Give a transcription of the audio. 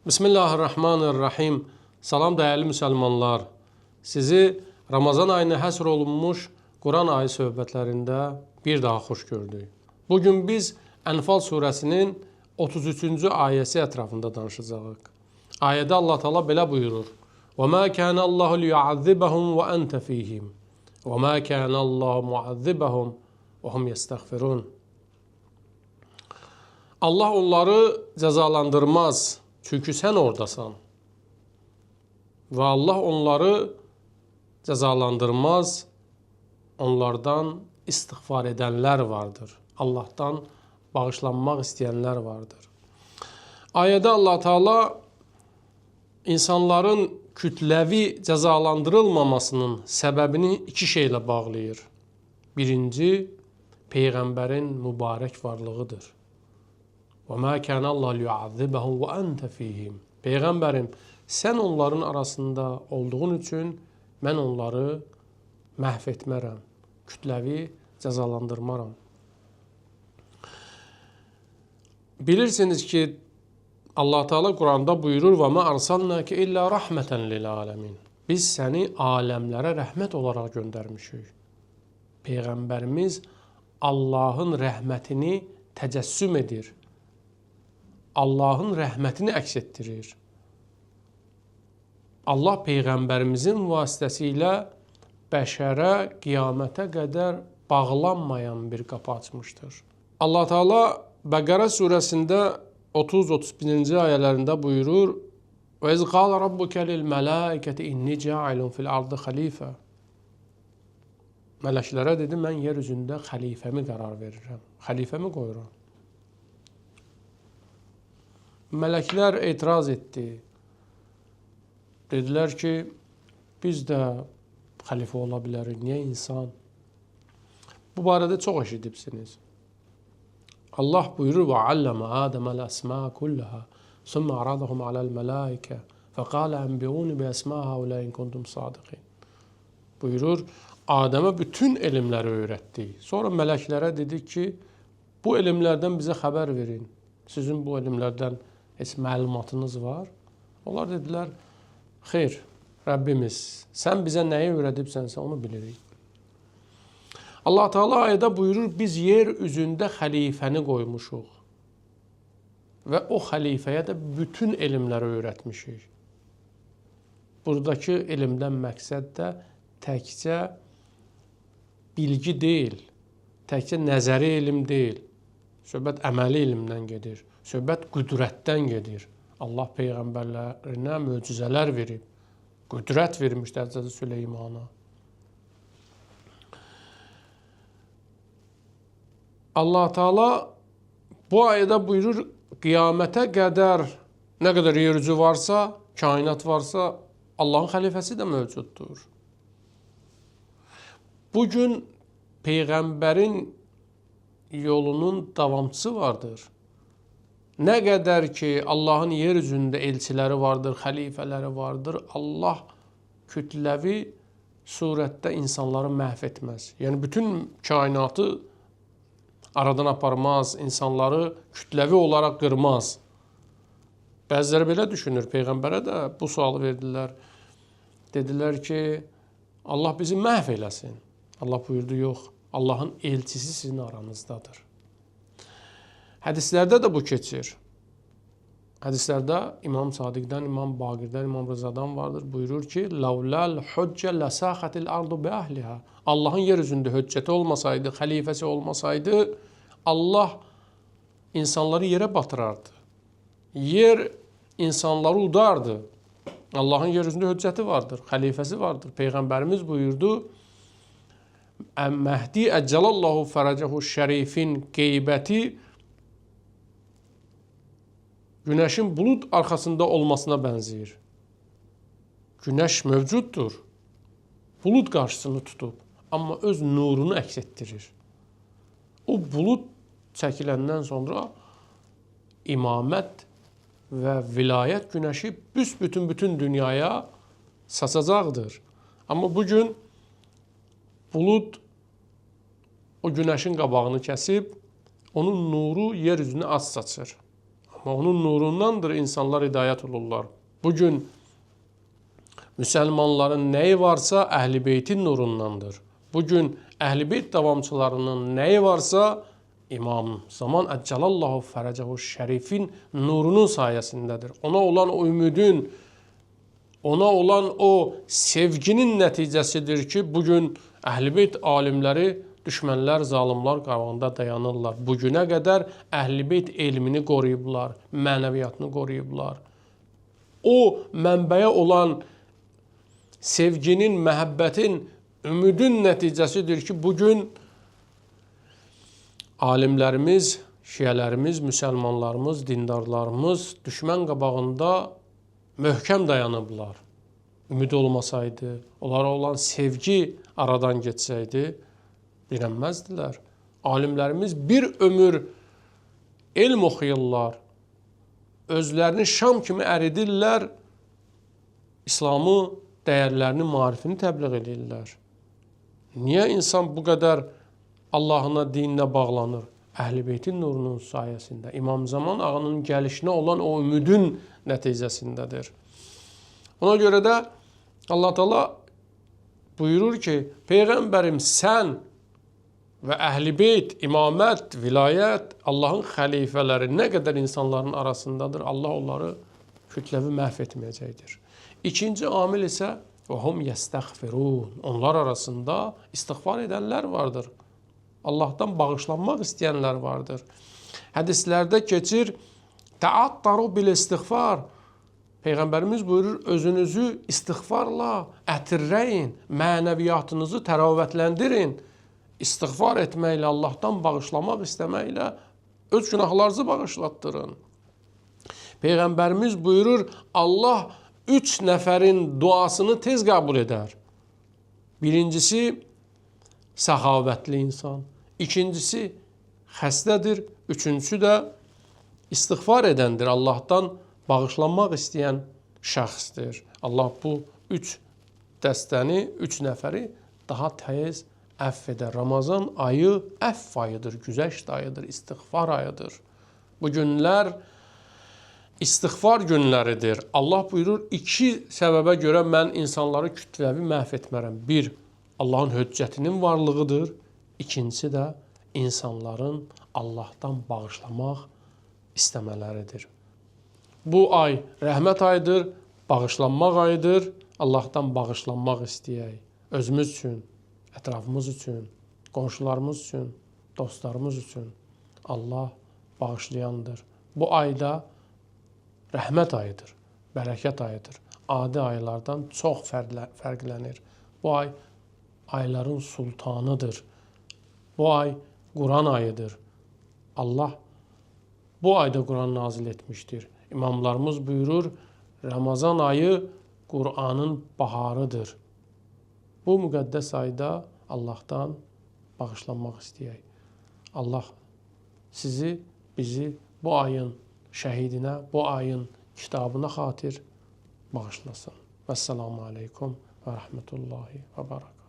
Bismillahirrahmanirrahim. Salam dəyərli müsəlmanlar. Sizi Ramazan ayına həsr olunmuş Quran ayı söhbətlərində bir daha xoş gördük. Bugün biz Ənfal surəsinin 33-cü ayəsi ətrafında danışacağıq. Ayədə Allah Taala belə buyurur: "Və mə kənə Allahu liyu'azzibahum və ente fihim. Və mə kənə Allahu mu'azzibahum və hum yestəğfirun." Allah onları cəzalandırmaz, çünki sən oradasan. Və Allah onları cəzalandırmaz, onlardan istiğfar edənlər vardır. Allahdan bağışlanmaq istəyənlər vardır. Ayədə Allah Taala insanların kütləvi cəzalandırılmamasının səbəbini iki şeylə bağlayır. Birinci, Peyğəmbərin mübarək varlığıdır. Və mə kənə Allah liyu'azzibahum və ente fihim. Peyğəmbərim, sən onların arasında olduğun üçün mən onları məhv etmərəm, kütləvi cəzalandırmaram. Bilirsiniz ki, Allah Teala Quranda buyurur: "Və mə arsalnake illə rahmeten lil alamin." Biz səni aləmlərə rəhmət olaraq göndərmişik. Peyğəmbərimiz Allahın rəhmətini təcəssüm edir. Allahın rəhmətini əks etdirir. Allah Peyğəmbərimizin vasitəsilə bəşərə qiyamətə qədər bağlanmayan bir qapı açmışdır. Allah Teala Bəqərə surəsində 30-31-ci ayələrində buyurur: "Və iz qala rabbuke lil mələikəti inni ca'ilun fil ardı xalifə." Mələklərə dedi, mən yer üzündə xəlifəmi qərar verirəm, xəlifəmi qoyuram. Mələklər etiraz etdi. Dedilər ki, biz də xəlifə ola bilərik, niyə insan? Bu barədə çox eşidibsiniz. Allah buyurur: "Və alləmə Adəməl əsmə kullaha, sümmə aradahum aləl mələikə, fəqalə ənbiuni bi əsmə haula in kuntum sadiqin." Buyurur, Adəmə bütün elmləri öyrətdi. Sonra mələklərə dedik ki, bu elmlərdən bizə xəbər verin. Sizin bu elmlərdən heç məlumatınız var? Onlar dedilər, xeyr, Rəbbimiz, sən bizə nəyi öyrədibsənsə onu bilirik. Allah Teala ayədə buyurur, biz yer üzündə xəlifəni qoymuşuq. Və o xəlifəyə də bütün elmləri öyrətmişik. Buradakı elmdən məqsəd də təkcə bilgi deyil, təkcə nəzəri elm deyil. Söhbət əməli elmdən gedir. Söhbət qüdrətdən gedir. Allah Peyğəmbərlərinə möcüzələr verib. Qüdrət vermişdir Həzrəti Süleymana. Allah Teala bu ayədə buyurur, qiyamətə qədər nə qədər yer üzü varsa, kainat varsa, Allahın xəlifəsi də mövcuddur. Bugün Peyğəmbərin yolunun davamçısı vardır. Nə qədər ki, Allahın yer üzündə elçiləri vardır, xəlifələri vardır, Allah kütləvi surətdə insanları məhv etməz. Yəni, bütün kainatı aradan aparmaz, insanları kütləvi olaraq qırmaz. Bəziləri belə düşünür, Peyğəmbərə də bu sualı verdilər. Dedilər ki, Allah bizi məhv eləsin. Allah buyurdu, yox, Allahın elçisi sizin aranızdadır. Hədislərdə də bu keçir. Hədislərdə İmam Sadiqdən, İmam Baqirdən, İmam Rızadan vardır. Buyurur ki, "Lavlal huccə ləsəxətil ardu bi əhliha." Allahın yer üzündə höccəti olmasaydı, xəlifəsi olmasaydı, Allah insanları yerə batırardı. Yer insanları udardı. Allahın yer üzündə höccəti vardır, xəlifəsi vardır. Peyğəmbərimiz buyurdu, Məhdi Əccəlallahu fərəcəhu şərifin qeybəti günəşin bulud arxasında olmasına bənzəyir. Günəş mövcuddur. Bulud qarşısını tutub, amma öz nurunu əks etdirir. O bulud çəkiləndən sonra imamət və vilayət günəşi bütün dünyaya saçacaqdır. Amma bugün bulud o günəşin qabağını kəsib, onun nuru yer üzünə az saçır. Amma onun nurundandır insanlar hidayət olurlar. Bugün müsəlmanların nəyi varsa Əhl-i Beytin nurundandır. Bugün Əhl-i Beyt davamçılarının nəyi varsa İmam Zaman Əccalallahu Fərəcəhu Şərifin nurunun sayəsindədir. Ona olan o ümidin, ona olan o sevginin nəticəsidir ki, bugün Əhl-i Beyt alimləri düşmənlər, zalimlar qabağında dayanırlar. Bugünə qədər Əhl-i Beyt elmini qoruyublar, mənəviyyatını qoruyublar. O mənbəyə olan sevginin, məhəbbətin, ümidin nəticəsidir ki, bugün alimlərimiz, şiələrimiz, müsəlmanlarımız, dindarlarımız düşmən qabağında möhkəm dayanıblar. Ümid olmasaydı, onlara olan sevgi aradan geçsəydi, dirənməzdilər. Alimlərimiz bir ömür elm oxuyurlar, özlərini Şam kimi əridirlər, İslamı, dəyərlərini, marifini təbliğ edirlər. Niyə insan bu qədər Allahına, dininə bağlanır? Əhl-i Beytin nurunun sayəsində, İmam Zaman ağanın gəlişinə olan o ümidin nəticəsindədir. Ona görə də Allah Teala buyurur ki, Peyğəmbərim sən və Əhl-i Beyt, imamət, vilayət, Allahın xəlifələri nə qədər insanların arasındadır, Allah onları kütləvi məhv etməyəcəkdir. İkinci amil isə وَهُمْ يَسْتَغْفِرُونَ. Onlar arasında istiğfar edənlər vardır. Allahdan bağışlanmaq istəyənlər vardır. Hədislərdə keçir, təattaru bil-istiğfar. Peyğəmbərimiz buyurur, özünüzü istiğfarla ətirləyin, mənəviyyatınızı təravətləndirin. İstiğfar etməklə, Allahdan bağışlamaq istəməklə öz günahlarınızı bağışlatdırın. Peyğəmbərimiz buyurur, Allah 3 nəfərin duasını tez qəbul edər. Birincisi, səxavətli insan. İkincisi, xəstədir. Üçüncüsü də istiğfar edəndir. Allahdan bağışlanmaq istəyən şəxsdir. Allah bu 3 dəstəni, 3 nəfəri daha tez əfv edər. Ramazan ayı əfv ayıdır, güzəşt ayıdır, istiğfar ayıdır. Bu günlər İstiğfar günləridir. Allah buyurur, 2 səbəbə görə mən insanları kütləvi məhv etmərəm. 1, Allahın höccətinin varlığıdır. İkincisi də insanların Allahdan bağışlamaq istəmələridir. Bu ay rəhmət ayıdır, bağışlanmaq ayıdır. Allahdan bağışlanmaq istəyək. Özümüz üçün, ətrafımız üçün, qonşularımız üçün, dostlarımız üçün. Allah bağışlayandır. Bu ayda rəhmət ayıdır, bərəkət ayıdır. Adi aylardan çox fərqlənir. Bu ay ayların sultanıdır. Bu ay Quran ayıdır. Allah bu ayda Quran nazil etmişdir. İmamlarımız buyurur, Ramazan ayı Qur'anın baharıdır. Bu müqəddəs ayda Allahdan bağışlanmaq istəyək. Allah sizi, bizi bu ayın şəhidinə, bu ayın kitabına xatir bağışlasın. Vəssalamu aleykum və rəhmətullahi və barakatuhu.